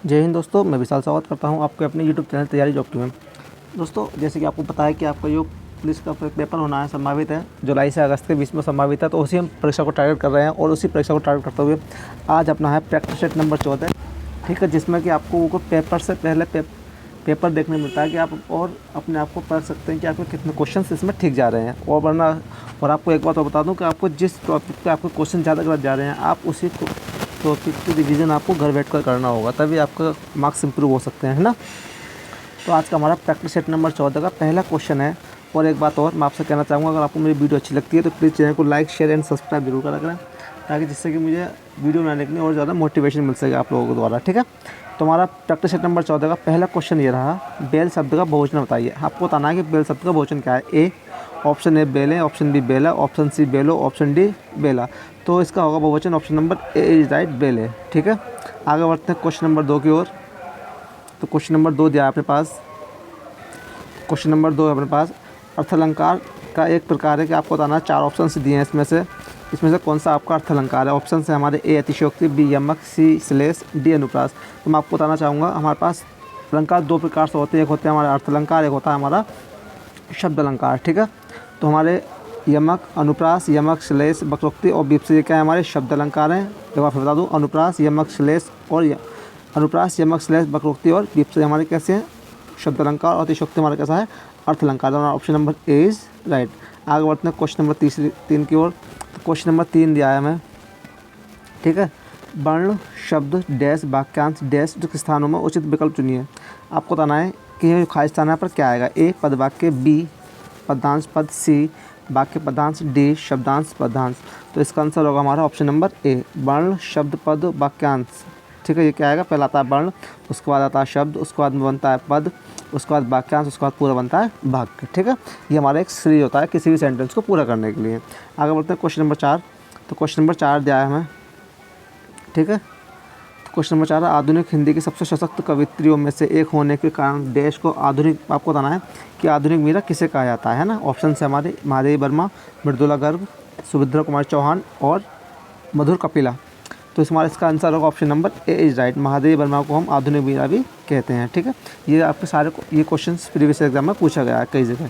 जय हिंद दोस्तों, मैं विशाल स्वागत करता हूं आपके अपने यूट्यूब चैनल तैयारी जॉब में। दोस्तों, जैसे कि आपको पता है कि आपका जो पुलिस का पेपर होना है संभावित है, जुलाई से अगस्त के बीच में संभावित है। तो उसी हम परीक्षा को टारगेट कर रहे हैं और उसी परीक्षा को टारगेट करते हुए आज अपना है प्रैक्टिस सेट नंबर 14, ठीक है, जिसमें कि आपको वो पेपर से पहले पेपर देखने मिलता है कि आप और अपने आप को पढ़ सकते हैं कि आपके कितने क्वेश्चन इसमें ठीक जा रहे हैं। और वरना और आपको एक बात और बता दूं कि आपको जिस टॉपिक पे आपके क्वेश्चन ज़्यादा गलत जा रहे हैं, आप उसी टॉपिक की रिवीजन आपको घर बैठ कर करना होगा, तभी आपका मार्क्स इंप्रूव हो सकते हैं, है ना। तो आज का हमारा प्रैक्टिस सेट नंबर 14 का पहला क्वेश्चन है। और एक बात और मैं आपसे कहना चाहूँगा, अगर आपको मेरी वीडियो अच्छी लगती है तो प्लीज़ चैनल को लाइक, शेयर एंड सब्सक्राइब जरूर करा करें, ताकि जिससे कि मुझे वीडियो बनाने के लिए और ज़्यादा मोटिवेशन मिल सके आप लोगों के द्वारा, ठीक है। तो हमारा प्रैक्टिस सेट नंबर 14 का पहला क्वेश्चन ये रहा, बेल शब्द का बहुवचन बताइए। आपको बताना है कि बेल शब्द का बहुवचन क्या है। ऑप्शन ए बेलें, ऑप्शन बी बेला, ऑप्शन सी बेलो, ऑप्शन डी बेला। तो इसका होगा बहुवचन option number A is right, बेले, ठीक है। आगे बढ़ते हैं क्वेश्चन नंबर 2 की ओर। तो क्वेश्चन नंबर 2 दिया है अपने पास। क्वेश्चन नंबर 2 है अपने पास, अर्थालंकार का एक प्रकार है कि आपको बताना है, 4 ऑप्शन दिए हैं इसमें से कौन सा आपका अर्थालंकार है। ऑप्शन है हमारे ए अतिशयोक्ति, बी यमक, सी श्लेष, डी अनुप्रास। तो मैं आपको बताना चाहूँगा, हमारे पास अलंकार 2 प्रकार से होते हैं, एक होते हैं हमारा अर्थालंकार, एक होता है हमारा शब्द अलंकार, ठीक है। तो हमारे यमक, अनुप्रास, यमक, श्लेष, वक्रोक्ति और विपस्य, ये क्या है, हमारे शब्द अलंकार हैं। एक बार फिर बता दूँ, अनुप्रास, यमक, श्लेष और अनुप्रास, यमक, श्लेष, वक्रोक्ति और विपस्य हमारे कैसे हैं, शब्द अलंकार। और अतिशयोक्ति हमारा कैसा है, अर्थ अलंकार। हमारा option number A is right. आगे बढ़ते हैं क्वेश्चन नंबर 3 की ओर। तो क्वेश्चन नंबर 3 दिया है हमें, ठीक है। वर्ण, शब्द, डैश, वाक्यांश, डैश के स्थानों में उचित विकल्प चुनिए। आपको बताना है कि ये खाली स्थान है पर क्या आएगा। ए पद वाक्य, बी पदांश पद, सी वाक्य पदांश, डी शब्दांश पदांश। तो इसका आंसर होगा हमारा ऑप्शन नंबर ए, वर्ण, शब्द, पद, वाक्यांश, ठीक है। ये क्या आएगा, पहला आता है वर्ण, उसके बाद आता है शब्द, उसके बाद बनता है पद, उसके बाद वाक्यांश, उसके बाद पूरा बनता है वाक्य, ठीक है। ये हमारा एक सीरीज होता है किसी भी सेंटेंस को पूरा करने के लिए। आगे बढ़ते हैं क्वेश्चन नंबर 4। तो क्वेश्चन नंबर 4 दिया है हमें, ठीक है। तो क्वेश्चन नंबर 4 है, आधुनिक हिंदी की सबसे सशक्त कवित्रियों में से एक होने के कारण देश को आधुनिक, आपको बताना है कि आधुनिक मीरा किसे कहा जाता है ना। ऑप्शन से हमारे महादेवी वर्मा, मृदुला गर्ग, सुभद्रा कुमार चौहान और मधुर कपिला। तो इसका आंसर होगा option number A is right. Mahadevi Verma को हम आधुनिक मीरा भी कहते हैं, ठीक है। ये आपके सारे ये क्वेश्चन प्रीवियस एग्जाम में पूछा गया है कई जगह।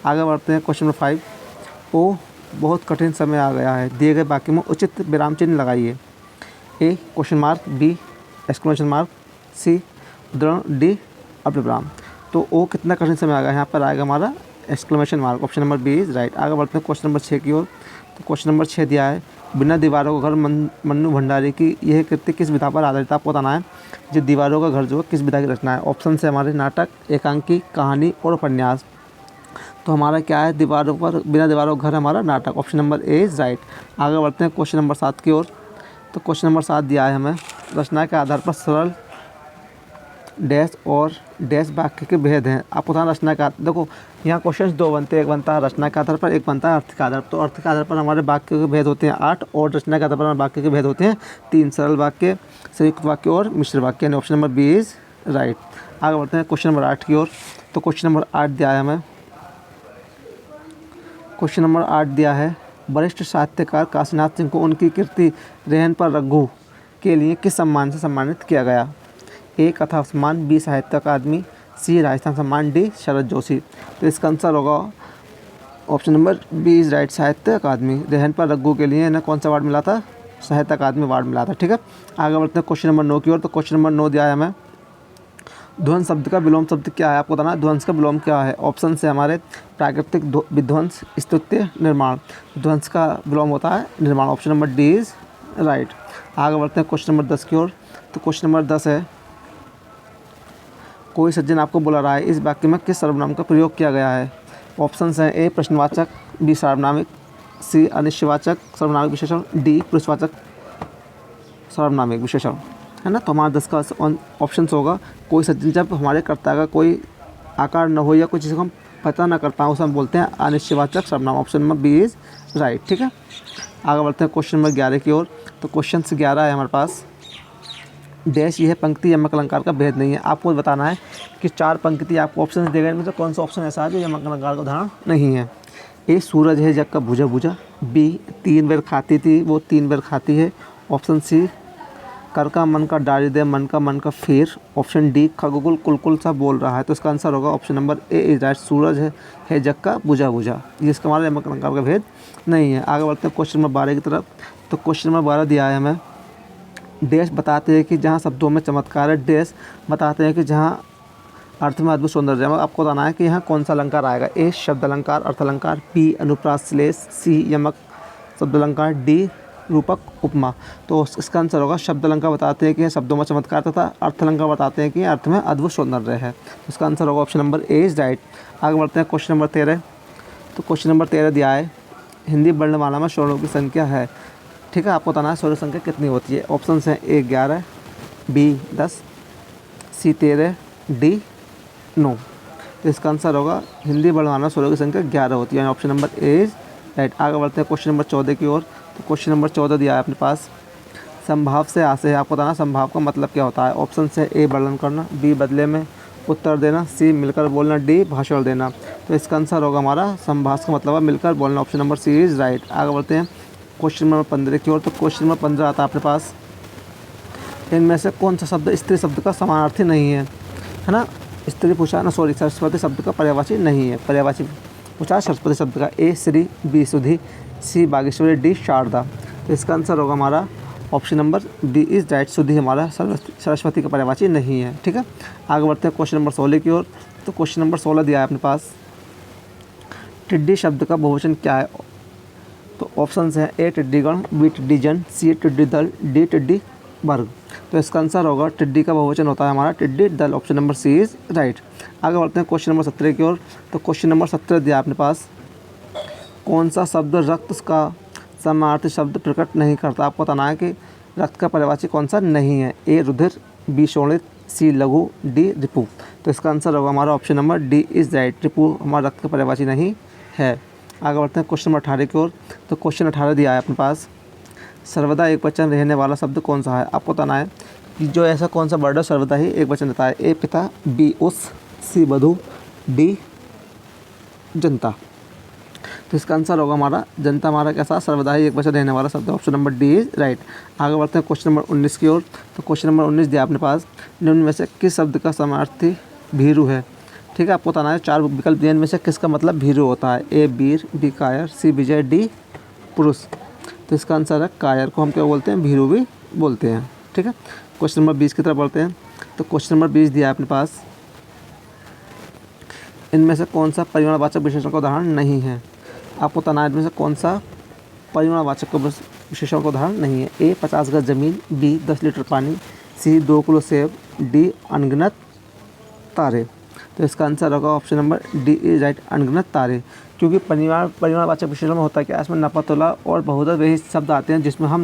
आगे बढ़ते हैं क्वेश्चन नंबर 5। ओ बहुत कठिन समय आ गया है, दिए गए वाक्य में उचित विराम चिन्ह लगाइए। A question mark, B exclamation mark, C उद्धरण, डी अल्पविराम। तो ओ कितना कठिन समय आ गया है, यहाँ पर आएगा हमारा exclamation mark, option number B is right. आगे बढ़ते हैं क्वेश्चन नंबर 6 की ओर। तो क्वेश्चन नंबर 6 दिया है, बिना दीवारों का घर मन्नू भंडारी की यह कृति किस विधा पर आधारित। आपको बताना है जो दीवारों का घर जो है किस विधा की रचना है। ऑप्शन से हमारे नाटक, एकांकी, कहानी और उपन्यास। तो हमारा क्या है, दीवारों पर, बिना दीवारों का घर हमारा नाटक, option number A is right. आगे बढ़ते हैं क्वेश्चन नंबर 7 की ओर। तो क्वेश्चन नंबर 7 दिया है हमें, रचना के आधार पर सरल डैश और डैश वाक्य के भेद हैं। आपको बताना रचना का, देखो यहाँ क्वेश्चन 2 बनते हैं, एक बनता है रचना के आधार पर, एक बनता है अर्थ के आधार पर। तो अर्थ के आधार पर हमारे वाक्य के भेद होते हैं 8 और रचना के आधार पर हमारे वाक्य के भेद होते हैं 3, सरल वाक्य, संयुक्त वाक्य और मिश्र वाक्य, यानी option number B is right. आगे बढ़ते हैं क्वेश्चन नंबर 8 की ओर। तो क्वेश्चन नंबर 8 दिया है हमें, क्वेश्चन नंबर 8 दिया है, वरिष्ठ साहित्यकार काशीनाथ सिंह को उनकी कृति रहन पर रघु के लिए किस सम्मान से सम्मानित किया गया। ए कथा सम्मान, बी साहित्य अकादमी, सी राजस्थान सम्मान, डी शरद जोशी। तो इसका आंसर होगा option number B is right, Sahitya Akademi. रहन पर रघु के लिए इन्हें कौन सा अवार्ड मिला था, साहित्य अकादमी अवार्ड मिला था, ठीक है। आगे बढ़ते हैं क्वेश्चन नंबर 9 की ओर। तो क्वेश्चन नंबर 9 दिया है हमें, ध्वंस शब्द का विलोम शब्द क्या है। आपको बताना है ध्वंस का विलोम क्या है। ऑप्शन से हमारे प्राकृतिक विध्वंस, स्तुत्य, निर्माण। ध्वंस का विलोम होता है निर्माण, option number D is right. आगे बढ़ते हैं क्वेश्चन नंबर 10 की ओर। तो क्वेश्चन नंबर 10 है, कोई सज्जन आपको बुला रहा है, इस वाक्य में किस सर्वनाम का प्रयोग किया गया है। ऑप्शन हैं ए प्रश्नवाचक, बी सार्वनामिक, सी अनिश्चयवाचक सर्वनामिक विशेषण, डी पुरुषवाचक सर्वनामिक विशेषण, है ना। तो हमारा 10 का ऑप्शन होगा, कोई सज्जन जब हमारे कर्ता का कोई आकार न हो या कोई चीज़ को हम पता ना कर पाएँ उसे हम बोलते हैं अनिश्चयवाचक सर्वनाम, option number B is right, ठीक है। आगे बढ़ते हैं क्वेश्चन नंबर 11 की ओर। तो क्वेश्चन 11 है हमारे पास, डैश यह पंक्ति यमक अलंकार का भेद नहीं है। आपको बताना है कि 4 पंक्ति आपको ऑप्शन देगा, इनमें से कौन सा ऑप्शन ऐसा है जो यमक अलंकार का उदाहरण नहीं है। ए सूरज है जग का भुजा भुजा, बी 3 बार खाती थी वो 3 बार खाती है, ऑप्शन सी कर का मन का डाली दे, मन का फिर। ऑप्शन डी खगोल कुलकुल सा बोल रहा है, तो इसका आंसर होगा option number A is right, सूरज है जग का बुझा बुझा। ये इसका हमारा यमक अलंकार का भेद नहीं है। आगे बढ़ते हैं क्वेश्चन नंबर 12 की तरफ। तो क्वेश्चन नंबर 12 दिया है हमें, डैश बताते हैं कि जहाँ शब्दों में चमत्कार है, डैश बताते हैं कि जहाँ अर्थ में अद्भुत सौंदर्य है। आपको बताना है कि यहाँ कौन सा अलंकार आएगा। ए शब्द अलंकार अर्थ अलंकार, बी अनुप्रास श्लेष, सी यमक शब्द अलंकार, डी रूपक उपमा। तो इसका आंसर होगा शब्द अलंकार बताते हैं कि शब्दों में चमत्कार तथा अर्थ अलंकार बताते हैं कि अर्थ में अद्भुत सौंदर्य है। तो इसका आंसर होगा option number A is right. आगे बढ़ते हैं क्वेश्चन नंबर 13। तो क्वेश्चन नंबर 13 दिया है, हिंदी वर्णमाला में स्वरों की संख्या है। ठीक है, आपको बताना है स्वरों की संख्या कितनी होती है। ऑप्शन हैं ए 11, बी 10, सी 13, डी 9। तो इसका आंसर होगा हिंदी वर्णमाला में स्वरों की संख्या 11 होती है, option number A is right. आगे बढ़ते हैं क्वेश्चन नंबर 14 की ओर। तो क्वेश्चन नंबर 14 दिया है अपने पास, संभाव से आशय है। आपको बताना संभाव का मतलब क्या होता है। ऑप्शन से ए वर्णन करना, बी बदले में उत्तर देना, सी मिलकर बोलना, डी भाषण देना। तो इसका आंसर होगा हमारा संभाव का मतलब है मिलकर बोलना, option number C is right. आगे बढ़ते हैं क्वेश्चन नंबर 15 की ओर। तो क्वेश्चन नंबर 15 आता है अपने पास, इनमें से कौन सा शब्द स्त्री शब्द का समानार्थी नहीं है ना। स्त्री पूछा ना, सॉरी सरस्वती शब्द का पर्यायवाची नहीं है। पर्यायवाची पूछा सरस्वती शब्द का, ए श्री, बी सुधी, सी बागेश्वरी, डी शारदा। तो इसका आंसर होगा हमारा option number B is right, सुधी हमारा सरस्वती का पर्यायवाची नहीं है। ठीक है, आगे बढ़ते हैं क्वेश्चन नंबर 16 की ओर। तो क्वेश्चन नंबर 16 दिया है अपने पास, टिड्डी शब्द का बहुवचन क्या है। तो ऑप्शन हैं ए टिड्डीगण, बी टिड्डी जन, सी टिड्डी दल, डी टिड्डी वर्ग। तो इसका आंसर होगा टिड्डी का बहुवचन होता है हमारा टिड्डी दल, option number C is right. आगे बढ़ते हैं क्वेश्चन नंबर 17 की ओर। तो क्वेश्चन नंबर 17 दिया अपने पास, कौन सा शब्द रक्त का समानार्थी शब्द प्रकट नहीं करता। आपको बताना है कि रक्त का पर्यायवाची कौन सा नहीं है। ए रुधिर, बी शोणित, सी लघु, डी रिपु। तो इसका आंसर होगा हमारा option number D is right, रिपु हमारा रक्त का पर्यायवाची नहीं है। आगे बढ़ते हैं क्वेश्चन नंबर 18 की ओर। तो क्वेश्चन 18 दिया है अपने पास, सर्वदा एक वचन रहने वाला शब्द कौन सा है। आपको बताना है कि जो ऐसा कौन सा वर्ड है सर्वदा ही एक वचन रहता है। ए पिता, बी उस, सी वधु, डी जनता। तो इसका आंसर होगा हमारा जनता हमारा कैसा सर्वदा ही एक वचन रहने वाला शब्द, option number D is right. आगे बढ़ते हैं क्वेश्चन नंबर 19 की ओर। तो क्वेश्चन नंबर 19 दिया अपने पास, निम्न में से किस शब्द का समानार्थी भीरु है। ठीक है, आपको बताना है 4 विकल्प दिए, इनमें से किसका मतलब भीरु होता है। ए वीर, बी कायर, सी विजय, डी पुरुष। तो इसका आंसर है कायर को हम क्या बोलते हैं, भीरु भी बोलते हैं। ठीक है, क्वेश्चन नंबर 20 की तरफ बढ़ते हैं। तो क्वेश्चन नंबर 20 दिया है अपने पास, इनमें से कौन सा परिमाणवाचक विशेषण का उदाहरण नहीं है। आपको बताना है इनमें से कौन सा परिमाणवाचक विशेषण का उदाहरण नहीं है। ए 50 गज जमीन, बी 10 लीटर पानी, सी 2 किलो सेब, डी अनगिनत तारे। तो इसका आंसर होगा option number D is right, अनगिनत तारे। क्योंकि परिमाणवाचक विशेषण में होता है क्या, इसमें नपा तोला और बहुधा वही शब्द आते हैं जिसमें हम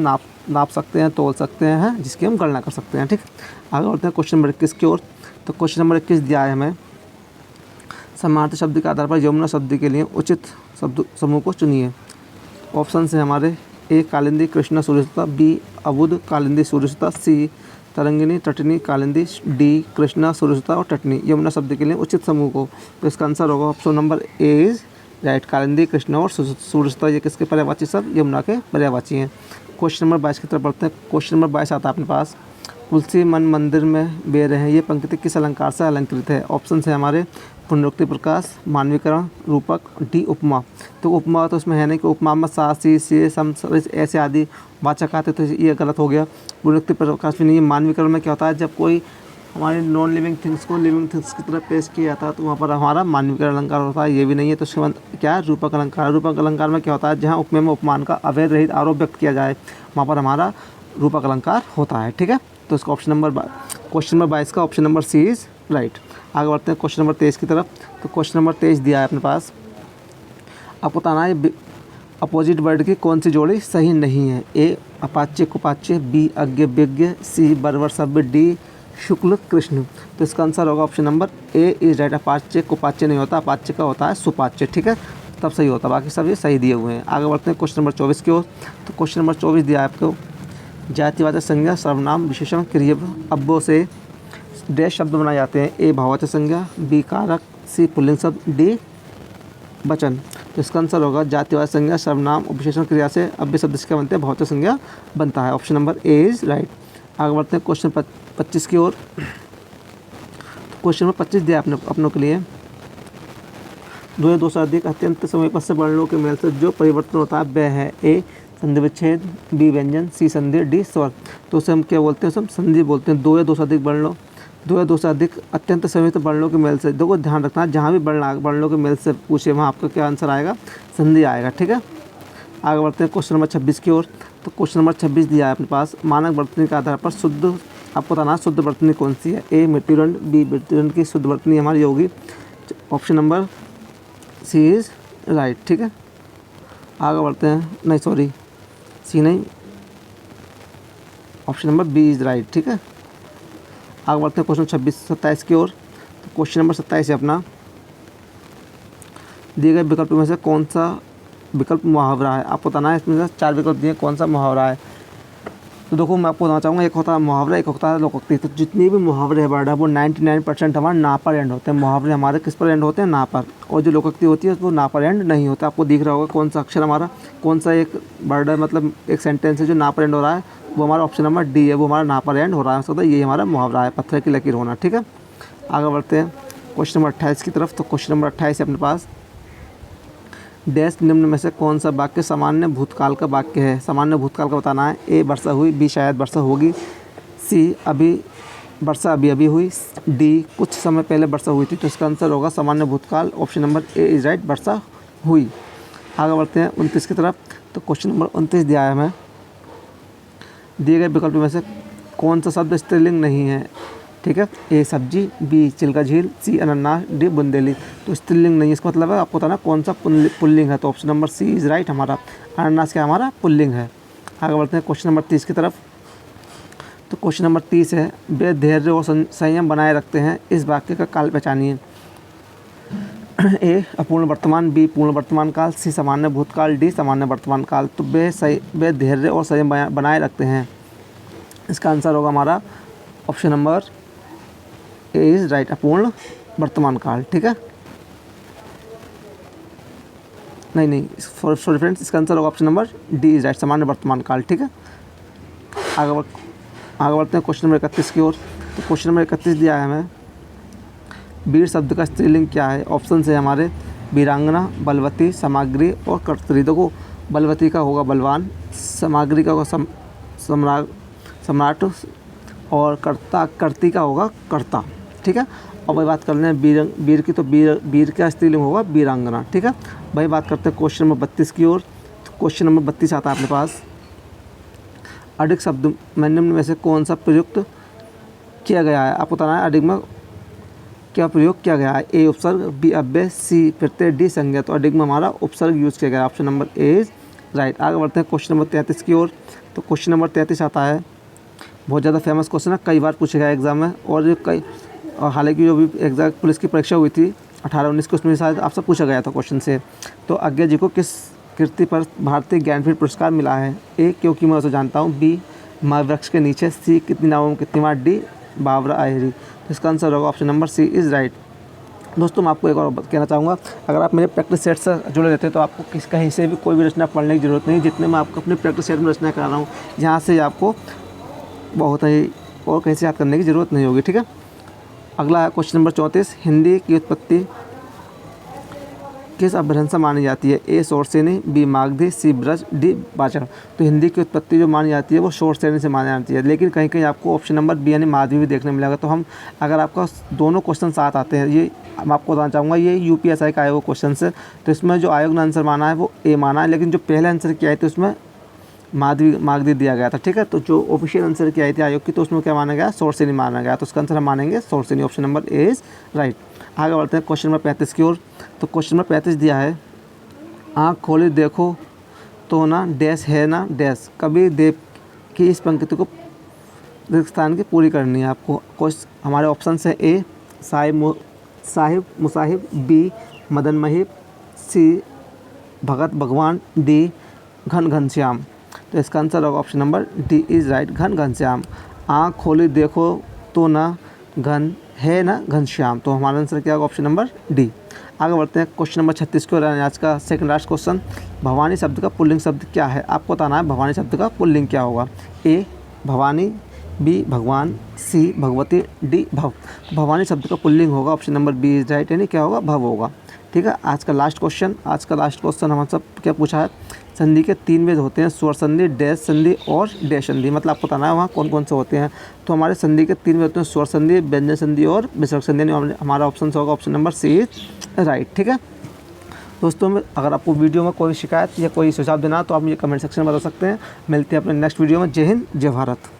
नाप सकते हैं, तोल सकते हैं, जिसकी हम गणना कर सकते हैं। ठीक, आगे बढ़ते हैं क्वेश्चन नंबर 21 की ओर। तो क्वेश्चन नंबर 21 दिया है हमें, समानार्थी शब्द के आधार पर यमुना शब्द के लिए उचित शब्द समूह को चुनिए। ऑप्शन है हमारे, ए कालिंदी कृष्णा सूर्यसुता, बी अबुध कालिंदी सूर्यसुता, सी तरंगिनी तटनी कालिंदी, डी कृष्णा सूर्यसुता और तटनी यमुना शब्द के लिए उचित समूह को। तो इसका आंसर होगा option number A is right, Kalindi Krishna और सूर्यसुता ये किसके पर्यायवाची सब, यमुना के पर्यायवाची हैं। क्वेश्चन नंबर 22 की तरफ बढ़ते हैं। क्वेश्चन नंबर 22 आता है अपने पास, तुलसी मन मंदिर में बेर हैं, ये पंक्ति किस अलंकार से अलंकृत है। ऑप्शन है हमारे, पुनरुक्ति प्रकाश, मानवीकरण, रूपक, डी उपमा। तो उपमा तो उसमें है नहीं कि उपमा में सा सी से सम ऐसे आदि वाचक आते, तो ये गलत हो गया। पुनरुक्ति प्रकाश भी नहीं है। मानवीकरण में क्या होता है, जब कोई हमारे नॉन लिविंग थिंग्स को लिविंग थिंग्स की तरफ पेश किया जाता है तो वहाँ पर हमारा मानवीकरण अलंकार होता है, ये भी नहीं है। तो उसके बाद क्या है, रूपक अलंकार। रूपक अलंकार में क्या होता है, जहाँ उपमेय में उपमान का अवैध रहित आरोप व्यक्त किया जाए वहाँ पर हमारा रूपक अलंकार होता है। ठीक है, तो इसका ऑप्शन नंबर क्वेश्चन नंबर 22 का option number C is right. आगे बढ़ते हैं क्वेश्चन नंबर 23 की तरफ। तो क्वेश्चन नंबर 23 दिया है अपने पास, आपको बताना है अपोजिट वर्ड की कौन सी जोड़ी सही नहीं है। ए अपाच्य कुपाच्य, बी अज्ञ विज्ञ, सी बर्बर सभ्य, डी शुक्ल कृष्ण। तो इसका आंसर होगा option number A is right. अपाच्य कुपाच्य नहीं होता, अपाच्य का होता है सुपाच्य। ठीक है, तब सही होता, बाकी सब ये सही दिए हुए हैं। आगे बढ़ते हैं क्वेश्चन नंबर 24 की ओर। तो क्वेश्चन नंबर 24 दिया है आपको, जातिवाचक संज्ञा सर्वनाम विशेषण क्रिया अब्बों से डैश शब्द बनाए जाते हैं। ए भाववाचक संज्ञा, बी कारक, सी पुल्लिंग शब्द, डी वचन। तो इसका आंसर होगा जातिवाचक संज्ञा सर्वनाम विशेषण क्रिया से अव्यय शब्द इसका बनते हैं भाववाचक संज्ञा बनता है, option number A is right. आगे बढ़ते हैं क्वेश्चन 25 की ओर। क्वेश्चन नंबर 25 दिया आपने अपनों के लिए, दो या दो से अधिक अत्यंत समीपस्थ से वर्णों के मेल से जो परिवर्तन होता है वह है ए संधि विच्छेद, बी व्यंजन, सी संधि, डी स्वर। तो उसे हम क्या बोलते हैं, हम संधि बोलते हैं। दो या दो से अधिक वर्णों, दो या दो से अधिक अत्यंत समीपस्थ वर्णों के मेल से, देखो ध्यान रखना जहाँ भी वर्णों के मेल से पूछे वहाँ आपका क्या आंसर आएगा, संधि आएगा, ठीक है। आगे बढ़ते हैं क्वेश्चन नंबर 26 की ओर। तो क्वेश्चन नंबर 26 दिया है अपने पास, मानक वर्तनी के आधार पर शुद्ध, आपको बताना शुद्ध वर्तनी कौन सी है। ए मृत्युदंड, बी मृत्युदंड की शुद्ध वर्तनी हमारी होगी option number C is right, ठीक है। आगे बढ़ते हैं, नहीं सॉरी सी नहीं, option number B is right, ठीक है। आगे बढ़ते हैं क्वेश्चन 27 की ओर। तो क्वेश्चन नंबर 27 है अपना, दिए गए विकल्प में से कौन सा विकल्प मुहावरा है। आपको बताना है, इसमें से 4 विकल्प दिए, कौन सा मुहावरा है। तो देखो मैं आपको बताना चाहूँगा, एक होता है मुहावरा, एक होता है लोकोक्ति। तो जितने भी मुहावरे हैं वर्ड है वो 99% हमारे ना पर एंड होते हैं। मुहावरे हमारे किस पर एंड होते हैं, ना पर, और जो लोकोक्ति होती है वो ना पर एंड नहीं होता। आपको दिख रहा होगा कौन सा अक्षर हमारा, कौन सा एक वर्ड है, मतलब एक सेंटेंस है जो ना पर एंड हो रहा है, वो हमारा ऑप्शन नंबर डी है, वो हमारा ना पर एंड हो रहा है, सकता है ये हमारा मुहावरा है, पत्थर की लकीर होना, ठीक है। आगे बढ़ते हैं क्वेश्चन नंबर 28 की तरफ। तो क्वेश्चन नंबर 28 है अपने पास, डैश निम्न में से कौन सा वाक्य सामान्य भूतकाल का वाक्य है। सामान्य भूतकाल का बताना है। ए वर्षा हुई, बी शायद वर्षा होगी, सी वर्षा अभी हुई, डी कुछ समय पहले वर्षा हुई थी। तो इसका आंसर होगा सामान्य भूतकाल, option number A is right, वर्षा हुई। आगे बढ़ते हैं 29 की तरफ। तो क्वेश्चन नंबर 29 दिया है हमें, दिए गए विकल्प में से कौन सा शब्द स्त्रीलिंग नहीं है, ठीक है। ए सब्जी, बी चिल्का झील, सी अनानास, डी बुंदेली। तो स्त्रीलिंग नहीं, इसका मतलब है आपको बताना कौन सा पुल्लिंग है। तो option number C is right, हमारा अनानास क्या हमारा पुल्लिंग है। आगे बढ़ते हैं क्वेश्चन नंबर 30 की तरफ। तो क्वेश्चन नंबर 30 है, वे धैर्य और संयम बनाए रखते हैं, इस वाक्य का काल पहचानिए। ए अपूर्ण वर्तमान, बी पूर्ण वर्तमान काल, सी सामान्य भूतकाल, डी सामान्य वर्तमान काल। तो वे धैर्य और संयम बनाए रखते हैं, इसका आंसर होगा हमारा option number A is right, अपूर्ण वर्तमान काल, ठीक है। नहीं सॉरी फ्रेंड्स, इसका आंसर होगा option number D is right, सामान्य वर्तमान काल, ठीक है। आगे बढ़ते हैं क्वेश्चन नंबर 31 की ओर। तो क्वेश्चन नंबर 31 दिया है हमें, वीर शब्द का स्त्रीलिंग क्या है। ऑप्शन है हमारे वीरांगना, बलवती, सामग्री और कर्त्री। देखो बलवती का होगा बलवान, सामग्री का होगा सम्राट, और कर्ती का होगा कर्ता, ठीक है। और वही बात कर रहे हैं वीर की, तो वीर का स्त्रीलिंग होगा वीरांगना, ठीक है। वही बात करते हैं क्वेश्चन नंबर 32 की ओर। तो क्वेश्चन नंबर 32 आता है अपने पास, अधिक शब्द में निम्न में से कौन सा प्रयुक्त किया गया है। आपको बताना है अधिक में क्या प्रयोग किया गया है। ए उपसर्ग, बी अव्यय, सी प्रत्यय, डी संज्ञा। तो अधिक में हमारा उपसर्ग यूज़ किया गया है, option number A is right. आगे बढ़ते हैं क्वेश्चन नंबर 33 की ओर। तो क्वेश्चन नंबर 33 आता है, बहुत ज़्यादा फेमस क्वेश्चन है, कई बार पूछा गया एग्जाम में, और हालांकि जो भी एग्जाम पुलिस की परीक्षा हुई थी 18-19 को, उसमें शायद आपसे पूछा गया था क्वेश्चन से। तो आज्ञा जी को किस कृति पर भारतीय ज्ञानपीठ पुरस्कार मिला है। ए क्योंकि मैं उसे जानता हूँ, बी माँ वृक्ष के नीचे, सी कितनी नावों में कितनी बार, डी बाबरा आहिरी। तो इसका आंसर होगा option number C is right. दोस्तों मैं आपको एक और कहना चाहूँगा, अगर आप मेरे प्रैक्टिस सेट से जुड़े रहते हैं तो आपको कहीं से भी कोई भी रचना पढ़ने की ज़रूरत नहीं, जितने मैं आपको अपने प्रैक्टिस सेट में रचना करा रहा हूँ, यहाँ से आपको बहुत ही और कहीं से याद करने की ज़रूरत नहीं होगी, ठीक है। अगला है क्वेश्चन नंबर 34, हिंदी की उत्पत्ति किस अपभ्रंश से मानी जाती है। ए शोर श्रेणी, बी मागधी, सी ब्रज, डी बाचड़। तो हिंदी की उत्पत्ति जो मानी जाती है वो शोर श्रेणी से मानी जाती है, लेकिन कहीं कहीं आपको ऑप्शन नंबर बी यानी माधवी भी देखने मिलेगा। तो हम अगर आपका दोनों क्वेश्चन साथ आते हैं, ये मैं आपको बताना चाहूँगा, ये यूपीएससी का आया वो क्वेश्चन है, तो इसमें जो आयोग ने आंसर माना है वो ए माना है, लेकिन जो पहले आंसर किया है तो उसमें मागधी दिया गया था, ठीक है। तो जो ऑफिशियल आंसर की आई थी आयोग की, तो उसमें क्या माना गया, शोर श्रेणी माना गया। तो उसका आंसर हम मानेंगे शोर श्रेणी, option number A is right. आगे बढ़ते हैं क्वेश्चन नंबर 35 की ओर। तो क्वेश्चन नंबर 35 दिया है, आँख खोली देखो तो ना डैश है ना डैश, कभी देव की इस पंक्ति को रिक्त स्थान की पूरी करनी है आपको। हमारे ऑप्शन है ए साहिब मुसाहिब, बी मदन महिब, सी भगत भगवान, डी घन घनश्याम। तो इसका आंसर होगा option number D is right, घन घनश्याम। आँख खोली देखो तो ना घन है ना घनश्याम। तो हमारा आंसर क्या होगा, ऑप्शन नंबर डी। आगे बढ़ते हैं क्वेश्चन नंबर 36 को, आज का सेकंड लास्ट क्वेश्चन, भवानी शब्द का पुल्लिंग शब्द क्या है। आपको बताना है भवानी शब्द का पुल्लिंग क्या होगा। ए भवानी, बी भगवान, सी भगवती, डी भव। भवानी शब्द का पुल्लिंग होगा, option number B is right, यानी क्या होगा, भव होगा। ठीक है, आज का लास्ट क्वेश्चन हमारे सब क्या पूछा है, संधि के 3 वेद होते हैं, स्वर संधि, डैश संधि और डैश संधि, मतलब आपको बताना है वहाँ कौन कौन से होते हैं। तो हमारे संधि के 3 वेद होते हैं, स्वर संधि, व्यंजन संधि और विसर्ग संधि, यानी हमारा ऑप्शन होगा option number C is right. ठीक है दोस्तों, में अगर आपको वीडियो में कोई शिकायत या कोई सुझाव देना तो आप मुझे कमेंट सेक्शन में बता सकते हैं। मिलते हैं अपने नेक्स्ट वीडियो में। जय हिंद, जय भारत।